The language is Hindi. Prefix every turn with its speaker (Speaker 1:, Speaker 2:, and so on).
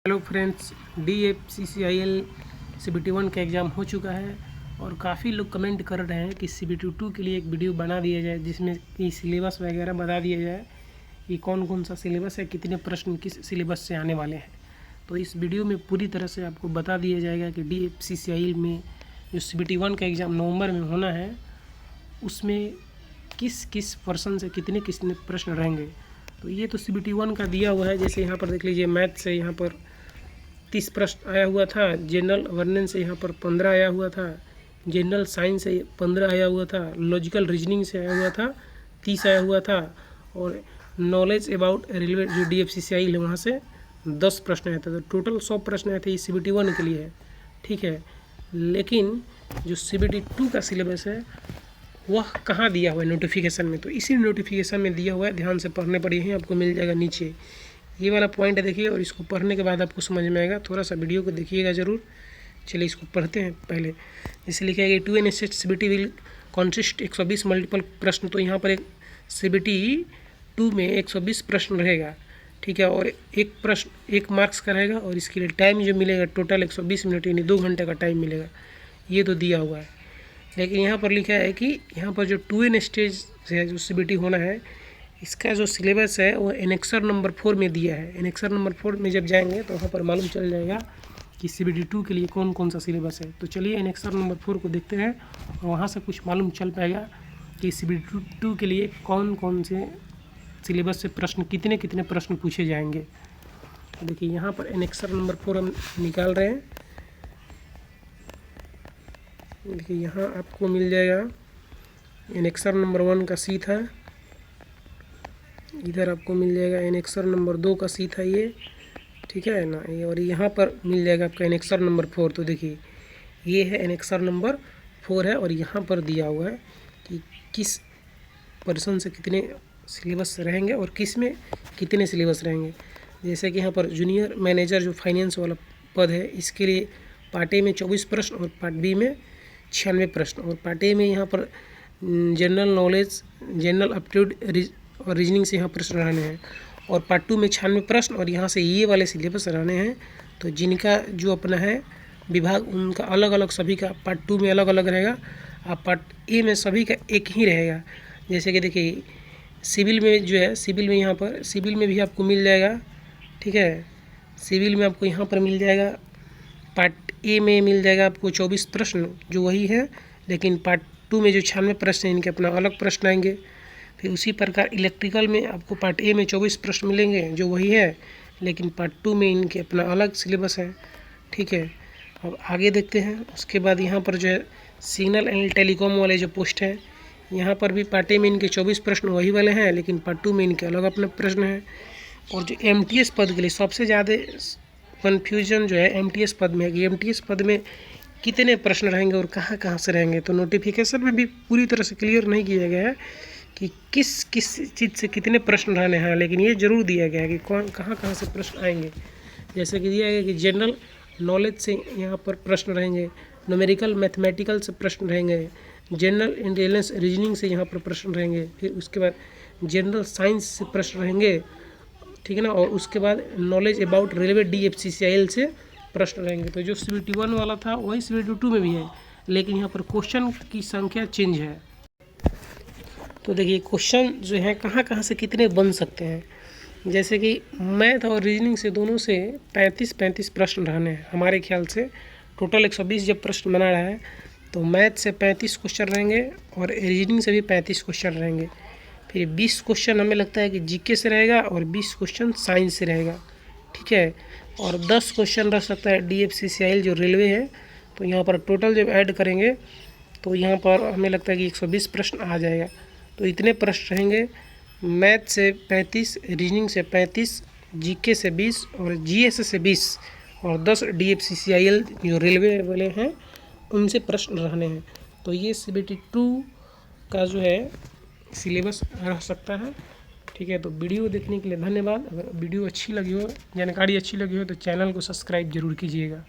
Speaker 1: हेलो फ्रेंड्स, DFCCIL CBT 1 का एग्ज़ाम हो चुका है और काफ़ी लोग कमेंट कर रहे हैं कि CBT 2 के लिए एक वीडियो बना दिया जाए जिसमें कि सिलेबस वगैरह बता दिया जाए कि कौन कौन सा सिलेबस है, कितने प्रश्न किस सिलेबस से आने वाले हैं। तो इस वीडियो में पूरी तरह से आपको बता दिया जाएगा कि DFCCIL में जो CBT 1 का एग्ज़ाम नवंबर में होना है उसमें किस किस पर्सन से कितने कितने प्रश्न रहेंगे। तो ये तो CBT 1 का दिया हुआ है। जैसे यहाँ पर देख लीजिए, मैथ से यहाँ पर 30 प्रश्न आया हुआ था, जनरल अवेयरनेस से यहाँ पर 15 आया हुआ था, जनरल साइंस से 15 आया हुआ था, लॉजिकल रीजनिंग से आया हुआ था 30 आया हुआ था, और नॉलेज अबाउट रेलवे जो DFCCIL है वहाँ से 10 प्रश्न आए थे। तो टोटल 100 प्रश्न आए थे। ये CBT 1 के लिए है, ठीक है। लेकिन जो CBT 2 का सिलेबस है वह कहाँ दिया हुआ है नोटिफिकेशन में, तो इसी नोटिफिकेशन में दिया हुआ है। ध्यान से पढ़ने पर ही आपको मिल जाएगा। नीचे ये वाला पॉइंट है, देखिए, और इसको पढ़ने के बाद आपको समझ में आएगा। थोड़ा सा वीडियो को देखिएगा ज़रूर। चलिए इसको पढ़ते हैं। पहले जैसे लिखा है कि 2 CBT विल कॉन्सिस्ट 120 मल्टीपल प्रश्न। तो यहाँ पर एक CBT 2 में 120 प्रश्न रहेगा, ठीक है, और एक प्रश्न 1 मार्क्स का रहेगा, और इसके लिए टाइम जो मिलेगा टोटल 120 मिनट यानी 2 घंटे का टाइम मिलेगा। ये तो दिया हुआ है। लेकिन यहाँ पर लिखा है कि यहाँ पर जो 2N स्टेज से जो CBT होना है इसका जो सिलेबस है वो एनेक्सर नंबर 4 में दिया है। एनेक्सर नंबर 4 में जब जाएंगे तो वहाँ पर मालूम चल जाएगा कि CBT 2 के लिए कौन कौन सा सिलेबस है। तो चलिए एनेक्सर नंबर 4 को देखते हैं और वहाँ से कुछ मालूम चल पाएगा कि CBT 2 के लिए कौन कौन से सिलेबस से प्रश्न कितने कितने प्रश्न पूछे जाएंगे। तो देखिए यहाँ पर एनेक्सर नंबर 4 हम निकाल रहे हैं। देखिए यहाँ आपको मिल जाएगा एनेक्सर नंबर 1 का सी था, इधर आपको मिल जाएगा एनेक्सर नंबर 2 का सी था ये, ठीक है ना, और यहाँ पर मिल जाएगा आपका एनेक्सर नंबर 4। तो देखिए ये है एनेक्सर नंबर 4 है, और यहाँ पर दिया हुआ है कि किस पर्सन से कितने सिलेबस रहेंगे और किस में कितने सिलेबस रहेंगे। जैसे कि यहाँ पर जूनियर मैनेजर जो फाइनेंस वाला पद है इसके लिए पार्ट ए में 24 प्रश्न और पार्ट बी में 96 प्रश्न, और पार्ट ए में यहाँ पर जनरल नॉलेज, जनरल एप्टीट्यूड और रीजनिंग से यहाँ प्रश्न रहने हैं, और पार्ट 2 में 96 प्रश्न, और यहाँ से ये वाले सिलेबस रहने हैं। तो जिनका जो अपना है विभाग उनका अलग अलग सभी का पार्ट 2 में अलग अलग रहेगा, और पार्ट ए में सभी का एक ही रहेगा। जैसे कि देखिए सिविल में जो है, सिविल में यहाँ पर सिविल में भी आपको मिल जाएगा, ठीक है। सिविल में आपको यहाँ पर मिल जाएगा, पार्ट ए में मिल जाएगा आपको 24 प्रश्न जो वही है, लेकिन पार्ट 2 में जो 96 प्रश्न हैं इनके अपना अलग प्रश्न आएंगे। फिर उसी प्रकार इलेक्ट्रिकल में आपको पार्ट ए में 24 प्रश्न मिलेंगे जो वही है, लेकिन पार्ट 2 में इनके अपना अलग सिलेबस है, ठीक है। अब आगे देखते हैं। उसके बाद यहाँ पर जो है सिग्नल एंड टेलीकॉम वाले जो पोस्ट हैं यहाँ पर भी पार्ट ए में इनके 24 प्रश्न वही वाले हैं, लेकिन पार्ट 2 में इनके अलग अपने प्रश्न हैं। और जो MTS पद के लिए सबसे ज़्यादा कन्फ्यूजन जो है MTS पद में है कि MTS पद में कितने प्रश्न रहेंगे और कहाँ कहाँ से रहेंगे। तो नोटिफिकेशन में भी पूरी तरह से क्लियर नहीं किया गया है कि किस किस चीज़ से कितने प्रश्न रहने हैं, लेकिन ये ज़रूर दिया गया है कि कौन कहाँ कहाँ से प्रश्न आएंगे। जैसे कि दिया गया कि जनरल नॉलेज से यहाँ पर प्रश्न रहेंगे, न्यूमेरिकल मैथमेटिकल से प्रश्न रहेंगे, जनरल इंटेलिजेंस रीजनिंग से यहाँ पर प्रश्न रहेंगे, फिर उसके बाद जनरल साइंस से प्रश्न रहेंगे, ठीक है ना, और उसके बाद नॉलेज अबाउट रेलवे DFCCIL से प्रश्न रहेंगे। तो जो CBT 1 वाला था वही CBT 2 में भी है, लेकिन यहाँ पर क्वेश्चन की संख्या चेंज है। तो देखिए क्वेश्चन जो है कहाँ कहाँ से कितने बन सकते हैं। जैसे कि मैथ और रीजनिंग से दोनों से 35 प्रश्न रहने हैं हमारे ख्याल से। टोटल 120 जब प्रश्न बना रहा है तो मैथ से 35 क्वेश्चन रहेंगे और रीजनिंग से भी 35 क्वेश्चन रहेंगे। फिर 20 क्वेश्चन हमें लगता है कि GK से रहेगा और 20 क्वेश्चन साइंस से रहेगा, ठीक है, और 10 क्वेश्चन रह सकता है DFCCIL जो रेलवे है। तो यहाँ पर टोटल जब ऐड करेंगे तो यहाँ पर हमें लगता है कि 120 प्रश्न आ जाएगा। तो इतने प्रश्न रहेंगे। मैथ से 35, रीजनिंग से 35, GK से 20 और GS से 20 और 10 DFCCIL जो रेलवे वाले हैं उनसे प्रश्न रहने हैं। तो ये CBT 2 का जो है सिलेबस रह सकता है, ठीक है। तो वीडियो देखने के लिए धन्यवाद। अगर वीडियो अच्छी लगी हो, जानकारी अच्छी लगी हो तो चैनल को सब्सक्राइब जरूर कीजिएगा।